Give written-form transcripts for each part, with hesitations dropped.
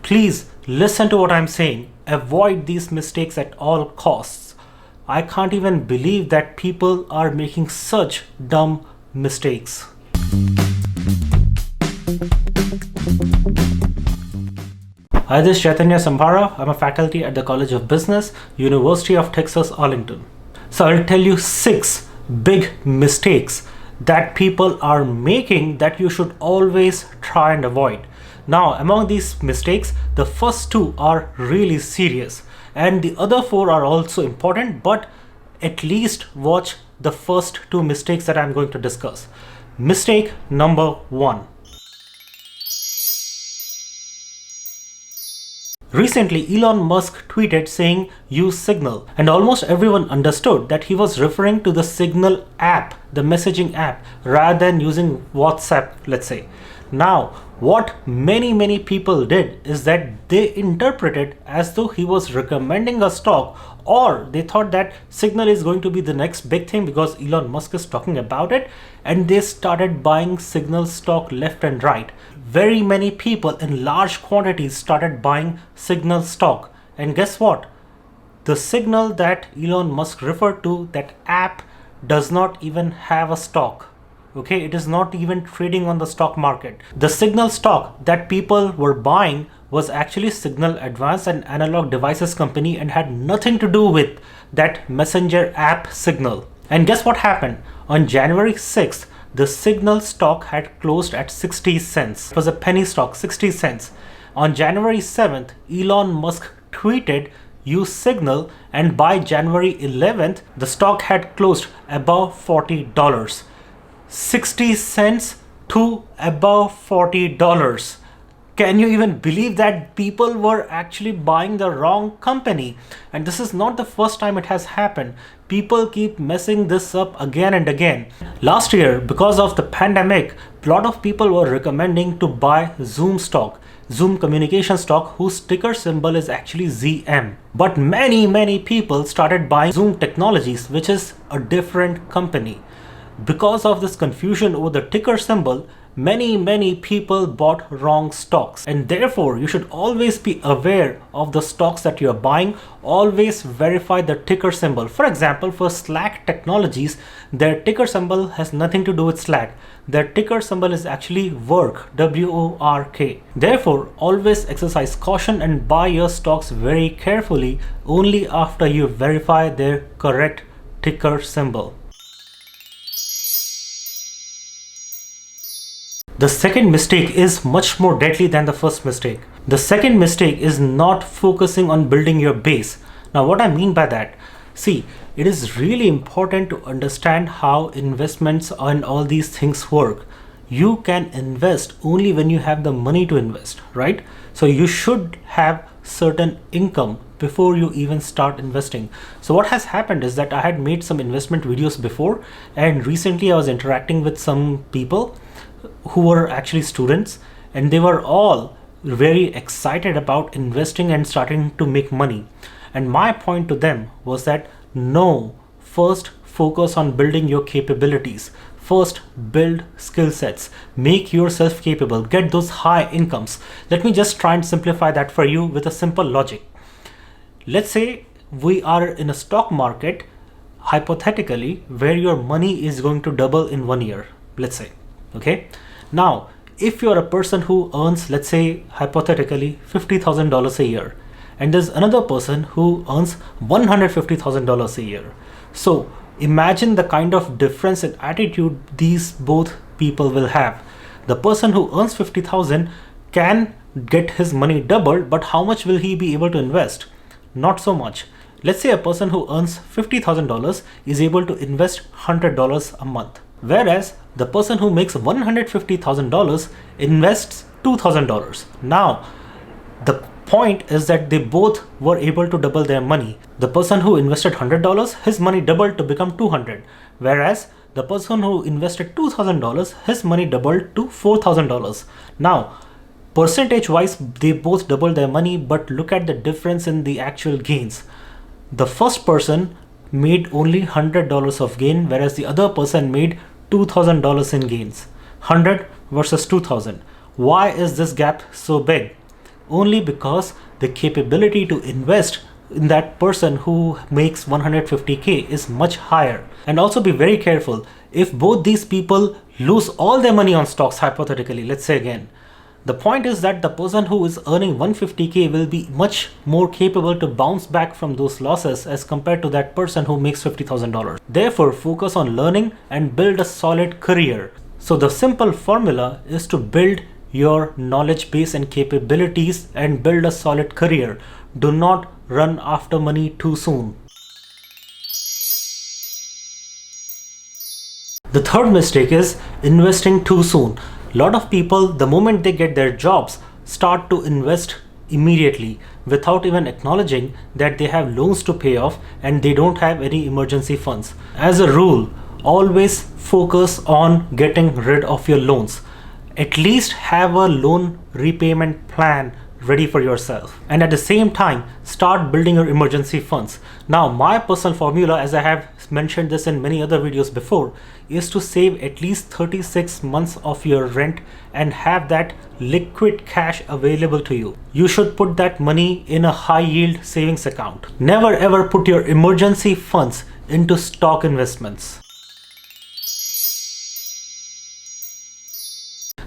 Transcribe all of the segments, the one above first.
Please listen to what I'm saying. Avoid these mistakes at all costs. I can't even believe that people are making such dumb mistakes. Hi, this is Chaitanya Sambhara. I'm a faculty at the College of Business, University of Texas, Arlington. So I'll tell you 6 big mistakes that people are making that you should always try and avoid. Now, among these mistakes, the first 2 are really serious and the other 4 are also important, but at least watch the first 2 mistakes that I'm going to discuss. Mistake number 1. Recently, Elon Musk tweeted saying use Signal, and almost everyone understood that he was referring to the Signal app, the messaging app, rather than using WhatsApp, let's say. Now, what many people did is that they interpreted as though he was recommending a stock, or they thought that Signal is going to be the next big thing because Elon Musk is talking about it, and they started buying Signal stock left and right. Very many people in large quantities started buying Signal stock, and guess what? The Signal that Elon Musk referred to, that app, does not even have a stock. Okay, it is not even trading on the stock market. The Signal stock that people were buying was actually Signal Advanced, an analog devices company, and had nothing to do with that messenger app Signal. And guess what happened? On January 6th, the Signal stock had closed at 60 cents. It was a penny stock, 60 cents. On January 7th, Elon Musk tweeted use Signal, and by January 11th, the stock had closed above $40. 60 cents to above $40. Can you even believe that people were actually buying the wrong company? And this is not the first time it has happened. People keep messing this up again and again. Last year, because of the pandemic, a lot of people were recommending to buy Zoom stock, Zoom communication stock, whose ticker symbol is actually ZM. But many people started buying Zoom Technologies, which is a different company. Because of this confusion over the ticker symbol, many people bought wrong stocks, and therefore you should always be aware of the stocks that you're buying. Always verify the ticker symbol. For example, for Slack Technologies, their ticker symbol has nothing to do with Slack. Their ticker symbol is actually work, WORK. Therefore, always exercise caution and buy your stocks very carefully only after you verify their correct ticker symbol. The second mistake is much more deadly than the first mistake. The second mistake is not focusing on building your base. Now, what I mean by that, see, it is really important to understand how investments and all these things work. You can invest only when you have the money to invest, right? So you should have certain income before you even start investing. So what has happened is that I had made some investment videos before, and recently I was interacting with some people who were actually students, and they were all very excited about investing and starting to make money. And my point to them was that no, first focus on building your capabilities. First, build skill sets, make yourself capable, get those high incomes. Let me just try and simplify that for you with a simple logic. Let's say we are in a stock market, hypothetically, where your money is going to double in 1 year, let's say. Okay. Now, if you're a person who earns, let's say, hypothetically, $50,000 a year, and there's another person who earns $150,000 a year. So imagine the kind of difference in attitude these both people will have. The person who earns 50,000 can get his money doubled, but how much will he be able to invest? Not so much. Let's say a person who earns $50,000 is able to invest $100 a month. Whereas the person who makes $150,000 invests $2,000. Now, the point is that they both were able to double their money. The person who invested $100, his money doubled to become $200. Whereas the person who invested $2,000, his money doubled to $4,000. Now, percentage wise, they both doubled their money, but look at the difference in the actual gains. The first person made only $100 of gain, whereas the other person made $2,000 in gains. 100 versus 2,000. Why is this gap so big? only because the capability to invest in that person who makes 150k is much higher. And also be very careful, if both these people lose all their money on stocks, hypothetically, let's say again, the point is that the person who is earning 150k will be much more capable to bounce back from those losses as compared to that person who makes $50,000. Therefore, focus on learning and build a solid career. So the simple formula is to build your knowledge base and capabilities and build a solid career. Do not run after money too soon. The third mistake is investing too soon. A lot of people, the moment they get their jobs, start to invest immediately without even acknowledging that they have loans to pay off and they don't have any emergency funds. As a rule, always focus on getting rid of your loans. At least have a loan repayment plan ready for yourself, and at the same time start building your emergency funds. Now, my personal formula, as I have mentioned this in many other videos before, is to save at least 36 months of your rent and have that liquid cash available to you. You should put that money in a high yield savings account. Never ever put your emergency funds into stock investments.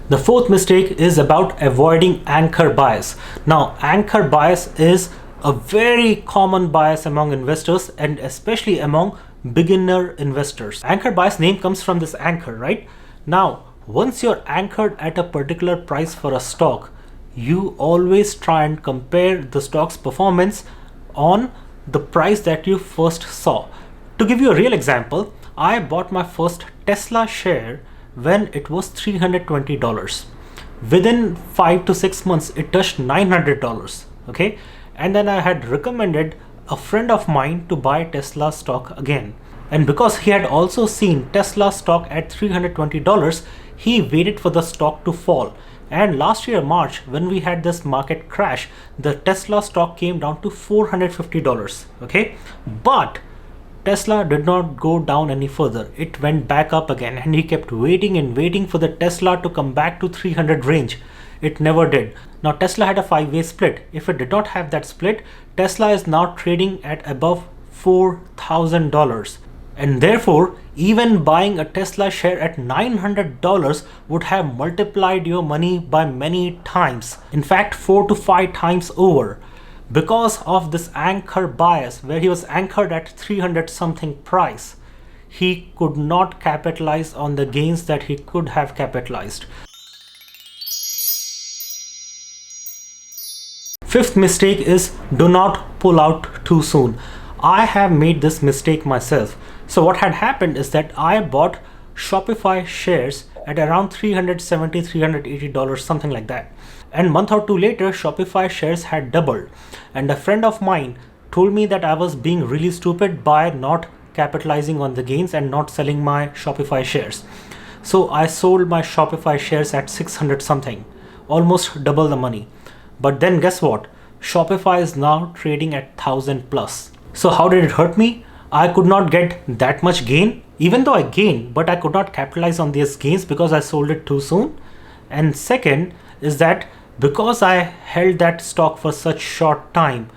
The fourth mistake is about avoiding anchor bias. Now, anchor bias is a very common bias among investors and especially among beginner investors. Anchor bias name comes from this anchor, right? Now, once you're anchored at a particular price for a stock, you always try and compare the stock's performance on the price that you first saw. To give you a real example, I bought my first Tesla share when it was $320. Within 5 to 6 months, it touched $900. Okay, and then I had recommended a friend of mine to buy Tesla stock again. And because he had also seen Tesla stock at $320, he waited for the stock to fall. And last year, March, when we had this market crash, the Tesla stock came down to $450. Okay, but Tesla did not go down any further. It went back up again, and he kept waiting and waiting for the Tesla to come back to 300 range. It never did. Now, Tesla had a 5-way split. If it did not have that split, Tesla is now trading at above $4,000. And therefore, even buying a Tesla share at $900 would have multiplied your money by many times. In fact, 4 to 5 times over. Because of this anchor bias, where he was anchored at 300 something price, he could not capitalize on the gains that he could have capitalized. Fifth mistake is do not pull out too soon. I have made this mistake myself. So what had happened is that I bought Shopify shares at around $370, $380, something like that. And a month or two later, Shopify shares had doubled. And a friend of mine told me that I was being really stupid by not capitalizing on the gains and not selling my Shopify shares. So I sold my Shopify shares at 600 something, almost double the money. But then guess what? Shopify is now trading at 1000 plus. So how did it hurt me? I could not get that much gain, even though I gained, but I could not capitalize on these gains because I sold it too soon. And second is that because I held that stock for such short time,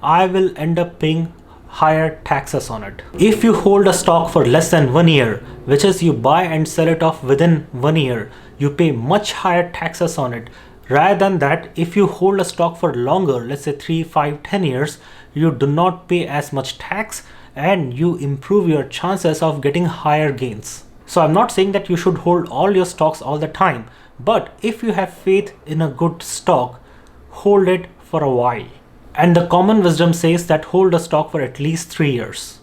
I will end up paying higher taxes on it. If you hold a stock for less than 1 year, which is you buy and sell it off within 1 year, you pay much higher taxes on it. Rather than that, if you hold a stock for longer, let's say 3, 5, 10 years, you do not pay as much tax and you improve your chances of getting higher gains. So I'm not saying that you should hold all your stocks all the time, but if you have faith in a good stock, hold it for a while. And the common wisdom says that hold a stock for at least 3 years.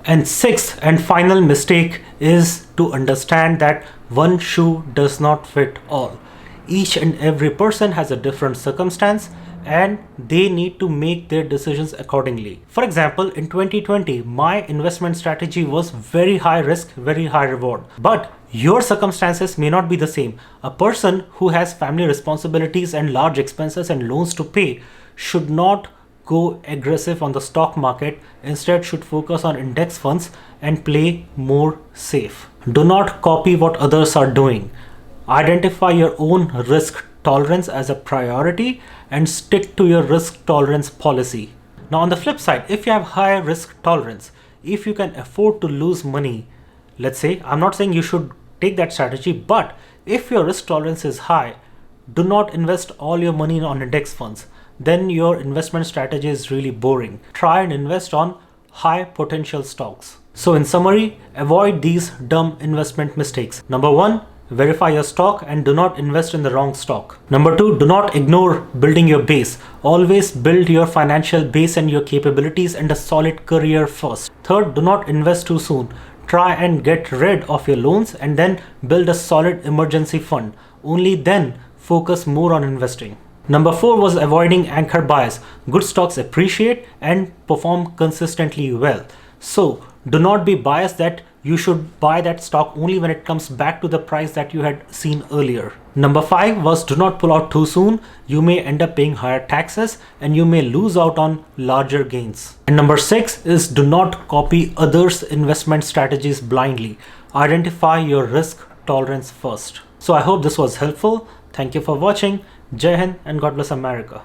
And sixth and final mistake is to understand that one shoe does not fit all. Each and every person has a different circumstance and they need to make their decisions accordingly. For example, in 2020, my investment strategy was very high risk, very high reward. But your circumstances may not be the same. A person who has family responsibilities and large expenses and loans to pay should not go aggressive on the stock market, instead should focus on index funds and play more safe. Do not copy what others are doing. Identify your own risk tolerance as a priority and stick to your risk tolerance policy. Now on the flip side, if you have high risk tolerance, if you can afford to lose money, let's say, I'm not saying you should take that strategy, but if your risk tolerance is high, do not invest all your money on index funds. Then your investment strategy is really boring. Try and invest on high potential stocks. So in summary, avoid these dumb investment mistakes. Number 1, verify your stock and do not invest in the wrong stock. Number 2, do not ignore building your base. Always build your financial base and your capabilities and a solid career first. Third, do not invest too soon. Try and get rid of your loans and then build a solid emergency fund. Only then focus more on investing. Number 4 was avoiding anchor buys. Good stocks appreciate and perform consistently well. So do not be biased that you should buy that stock only when it comes back to the price that you had seen earlier. Number 5 was do not pull out too soon. You may end up paying higher taxes and you may lose out on larger gains. And number 6 is do not copy others' investment strategies blindly. Identify your risk tolerance first. So I hope this was helpful. Thank you for watching. Jai Hind and God bless America.